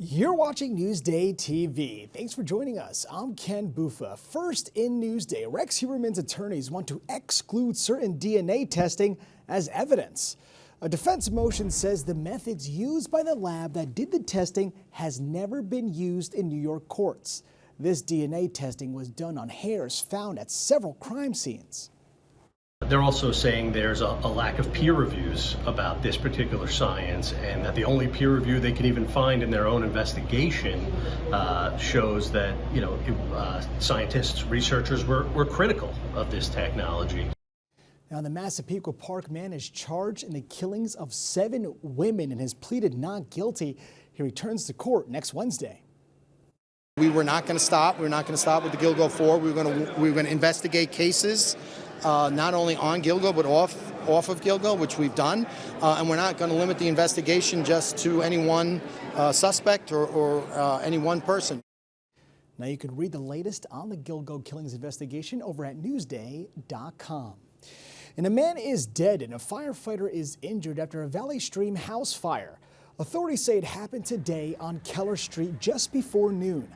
You're watching Newsday TV. Thanks for joining us. I'm Ken Bufa. First in Newsday, Rex Huberman's attorneys want to exclude certain DNA testing as evidence. A defense motion says the methods used by the lab that did the testing has never been used in New York courts. This DNA testing was done on hairs found at several crime scenes. They're also saying there's a lack of peer reviews about this particular science, and that the only peer review they can even find in their own investigation shows that, scientists, researchers were critical of this technology. Now, the Massapequa Park man is charged in the killings of 7 women and has pleaded not guilty. He returns to court next Wednesday. We were not going to stop. We were not going to stop with the Gilgo 4. We were going to investigate cases. Not only on Gilgo, but off of Gilgo, which we've done. And we're not going to limit the investigation just to any one suspect or any one person. Now you can read the latest on the Gilgo killings investigation over at NewsdayTV.com. And a man is dead and a firefighter is injured after a Valley Stream house fire. Authorities say it happened today on Keller Street just before noon.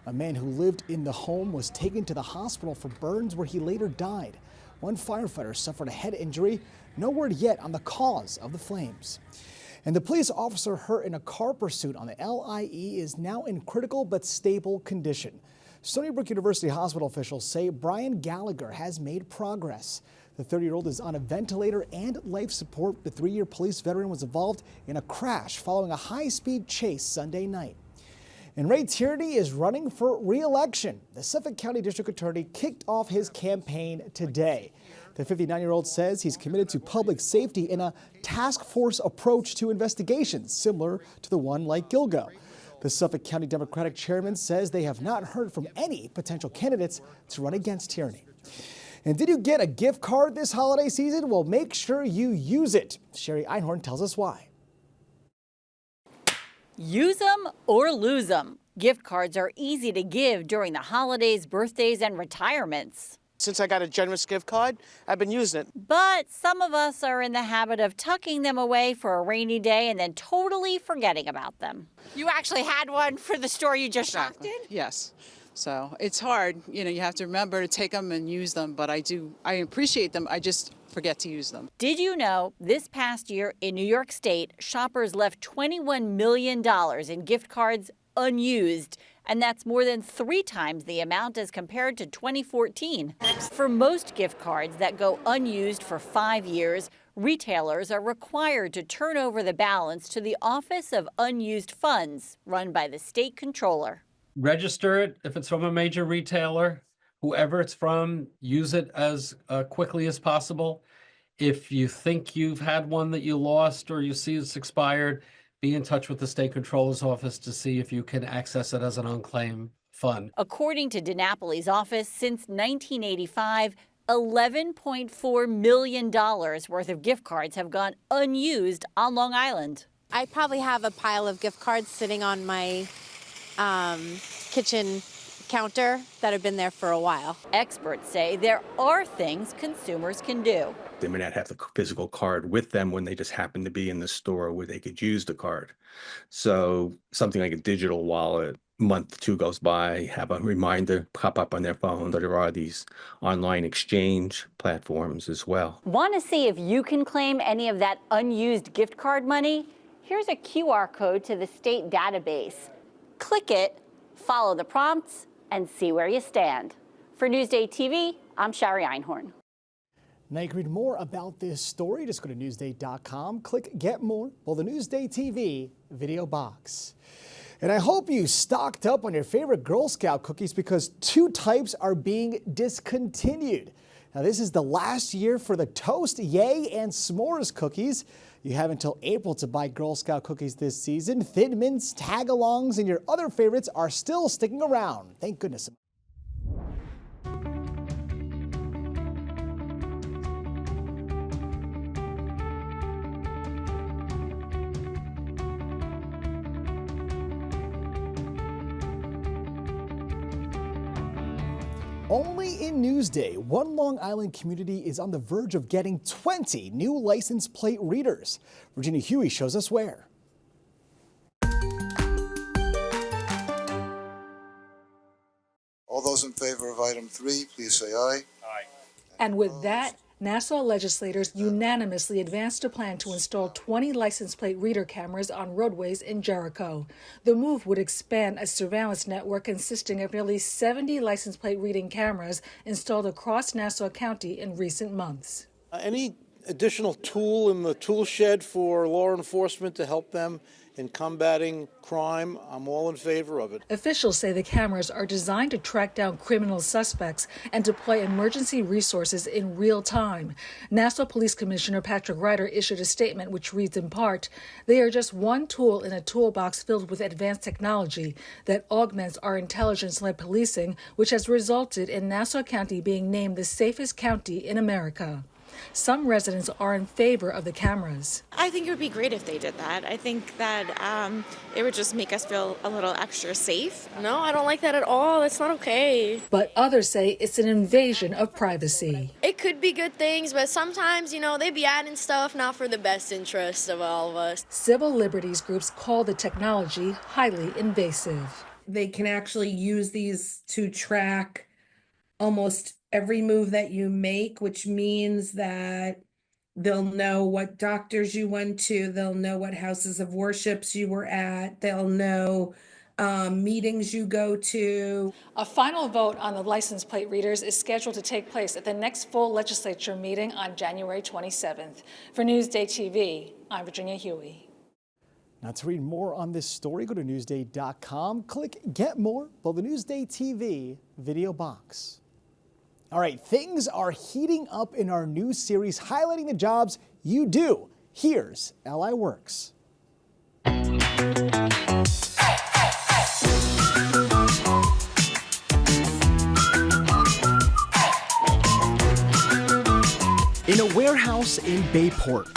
A man who lived in the home was taken to the hospital for burns where he later died. One firefighter suffered a head injury. No word yet on the cause of the flames. And the police officer hurt in a car pursuit on the LIE is now in critical but stable condition. Stony Brook University hospital officials say Brian Gallagher has made progress. The 30-year-old is on a ventilator and life support. The 3-year police veteran was involved in a crash following a high-speed chase Sunday night. And Ray Tierney is running for re-election. The Suffolk County District Attorney kicked off his campaign today. The 59-year-old says he's committed to public safety in a task force approach to investigations, similar to the one like Gilgo. The Suffolk County Democratic chairman says they have not heard from any potential candidates to run against Tierney. And did you get a gift card this holiday season? Well, make sure you use it. Sherry Einhorn tells us why. Use them or lose them. Gift cards are easy to give during the holidays, birthdays, and retirements. Since I got a generous gift card, I've been using it. But some of us are in the habit of tucking them away for a rainy day and then totally forgetting about them. You actually had one for the store you just shopped in? Yes. So it's hard. You have to remember to take them and use them. But I appreciate them. I just forget to use them. Did you know this past year in New York State, shoppers left $21 million in gift cards unused, and that's more than 3 times the amount as compared to 2014. For most gift cards that go unused for 5 years, retailers are required to turn over the balance to the Office of Unused Funds, run by the state controller. Register it if it's from a major retailer. Whoever it's from, use it as quickly as possible. If you think you've had one that you lost or you see it's expired, be in touch with the state controller's office to see if you can access it as an unclaimed fund. According to DiNapoli's office, since 1985, $11.4 million worth of gift cards have gone unused on Long Island. I probably have a pile of gift cards sitting on my kitchen counter that have been there for a while. Experts say there are things consumers can do. They may not have the physical card with them when they just happen to be in the store where they could use the card. So something like a digital wallet, month 2 goes by, have a reminder pop up on their phone. There are these online exchange platforms as well. Want to see if you can claim any of that unused gift card money? Here's a QR code to the state database. Click it, follow the prompts, and see where you stand. For Newsday TV, I'm Sherry Einhorn. Now you can read more about this story. Just go to Newsday.com, click Get More, pull the Newsday TV video box. And I hope you stocked up on your favorite Girl Scout cookies because 2 types are being discontinued. Now this is the last year for the Toast, Yay, and S'mores cookies. You have until April to buy Girl Scout cookies this season. Thin Mints, Tag-alongs, and your other favorites are still sticking around. Thank goodness. Only in Newsday, one Long Island community is on the verge of getting 20 new license plate readers. Virginia Huey shows us where. All those in favor of item 3, please say aye. And with that, Nassau legislators unanimously advanced a plan to install 20 license plate reader cameras on roadways in Jericho. The move would expand a surveillance network consisting of nearly 70 license plate reading cameras installed across Nassau County in recent months. Any additional tool in the tool shed for law enforcement to help them in combating crime, I'm all in favor of it. Officials say the cameras are designed to track down criminal suspects and deploy emergency resources in real time. Nassau Police Commissioner Patrick Ryder issued a statement which reads in part, "They are just one tool in a toolbox filled with advanced technology that augments our intelligence-led policing, which has resulted in Nassau County being named the safest county in America." Some residents are in favor of the cameras. I think it would be great if they did that. I think that it would just make us feel a little extra safe. No, I don't like that at all. That's not okay. But others say it's an invasion of privacy. It could be good things, but sometimes, they be adding stuff not for the best interest of all of us. Civil liberties groups call the technology highly invasive. They can actually use these to track almost every move that you make, which means that they'll know what doctors you went to, they'll know what houses of worships you were at, they'll know meetings you go to. A final vote on the license plate readers is scheduled to take place at the next full legislature meeting on January 27th. For Newsday TV, I'm Virginia Huey. Now, to read more on this story, go to Newsday.com, click Get More below the Newsday TV video box. All right, things are heating up in our new series highlighting the jobs you do. Here's LI Works. In a warehouse in Bayport,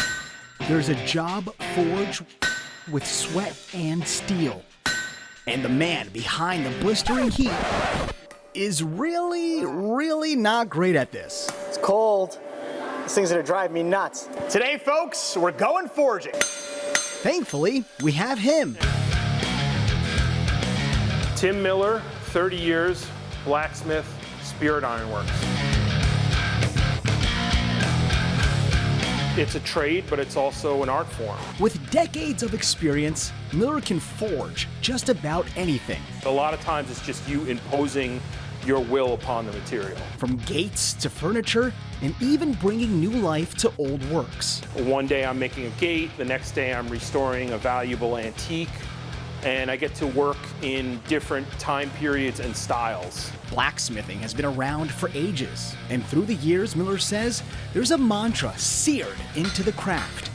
there's a job forged with sweat and steel. And the man behind the blistering heat is really not great at this. It's cold. These things are gonna drive me nuts. Today, folks, we're going forging. Thankfully, we have him. Tim Miller, 30 years, blacksmith, Spirit Ironworks. It's a trade, but it's also an art form. With decades of experience, Miller can forge just about anything. A lot of times it's just you imposing your will upon the material. From gates to furniture, and even bringing new life to old works. One day I'm making a gate, the next day I'm restoring a valuable antique, and I get to work in different time periods and styles. Blacksmithing has been around for ages, and through the years, Miller says, there's a mantra seared into the craft.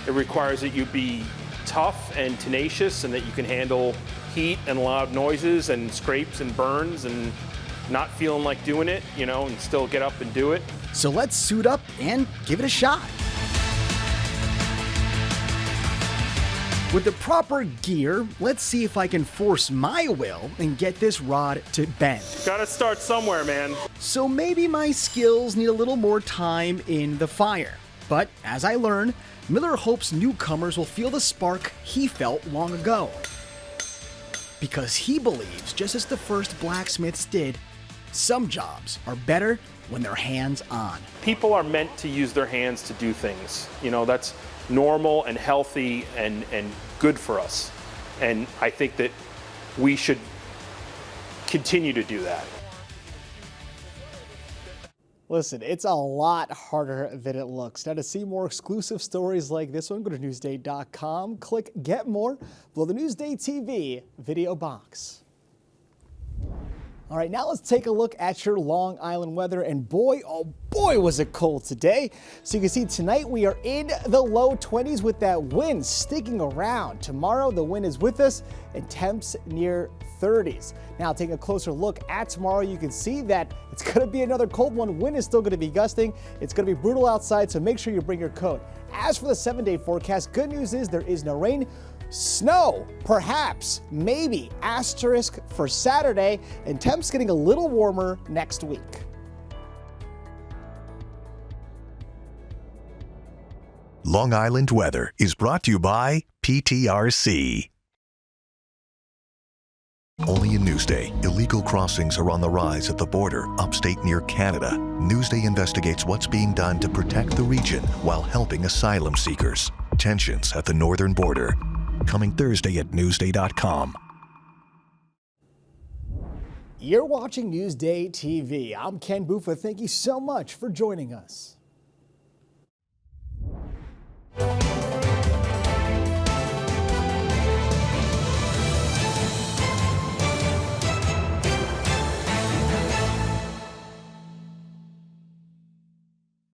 It requires that you be tough and tenacious and that you can handle heat and loud noises and scrapes and burns and not feeling like doing it, and still get up and do it. So let's suit up and give it a shot. With the proper gear, let's see if I can force my will and get this rod to bend. Gotta start somewhere, man. So maybe my skills need a little more time in the fire. But as I learn, Miller hopes newcomers will feel the spark he felt long ago. Because he believes, just as the first blacksmiths did, some jobs are better when they're hands-on. People are meant to use their hands to do things. That's normal and healthy and good for us. And I think that we should continue to do that. Listen, it's a lot harder than it looks. Now, to see more exclusive stories like this one, go to Newsday.com, click Get More below the Newsday TV video box. All right, now let's take a look at your Long Island weather, and boy, oh boy, was it cold today. So you can see tonight we are in the low 20s with that wind sticking around. Tomorrow the wind is with us and temps near 30s. Now taking a closer look at tomorrow, you can see that it's going to be another cold one. Wind is still going to be gusting. It's going to be brutal outside, so make sure you bring your coat. As for the 7-day forecast, good news is there is no rain. Snow, perhaps, maybe, asterisk for Saturday, and temps getting a little warmer next week. Long Island weather is brought to you by PTRC. Only in Newsday, illegal crossings are on the rise at the border upstate near Canada. Newsday investigates what's being done to protect the region while helping asylum seekers. Tensions at the northern border. Coming Thursday at Newsday.com. You're watching Newsday TV. I'm Ken Buffa. Thank you so much for joining us.